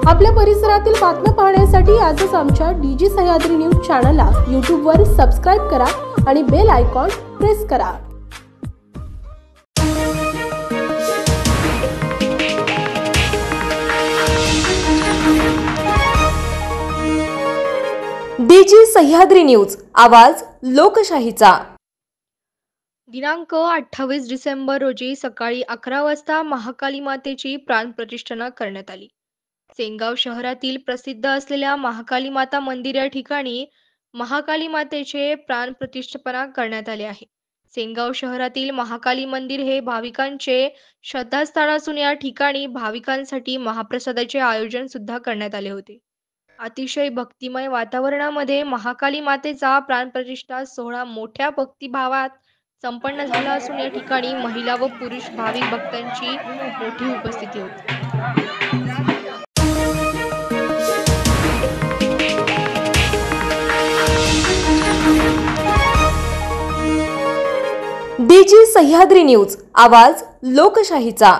आपल्या परिसरातील बातम्या पाहण्यासाठी आजच आमच्या डीजी सह्याद्री न्यूज चॅनलला यूट्यूबवर सबस्क्राइब करा आणि बेल आयकॉन प्रेस करा। डीजी सह्याद्री न्यूज, आवाज लोकशाहीचा। दिनांक 28 डिसेंबर रोजी सकाळी 11 वाजता महाकाली मातेची प्राणप्रतिष्ठा करण्यात आली। सेनगाव शहरातील प्रसिद्ध असलेल्या महाकाली माता मंदिर या ठिकाणी महाकाली मातेचे प्राणप्रतिष्ठापना करण्यात आले आहे। सेनगाव शहरातील महाकाली मंदिर हे भाविकांचे श्रद्धास्थान असून या ठिकाणी भाविकांसाठी महाप्रसादाचे आयोजन सुद्धा करण्यात आले होते। अतिशय भक्तिमय वातावरणामध्ये महाकाली मातेचा प्राणप्रतिष्ठा सोहळा मोठ्या भक्तिभावात संपन्न झाला असून या ठिकाणी महिला व पुरुष भाविक भक्तांची मोठी उपस्थिती होती। डीजी सह्याद्री न्यूज, आवाज लोकशाहीचा।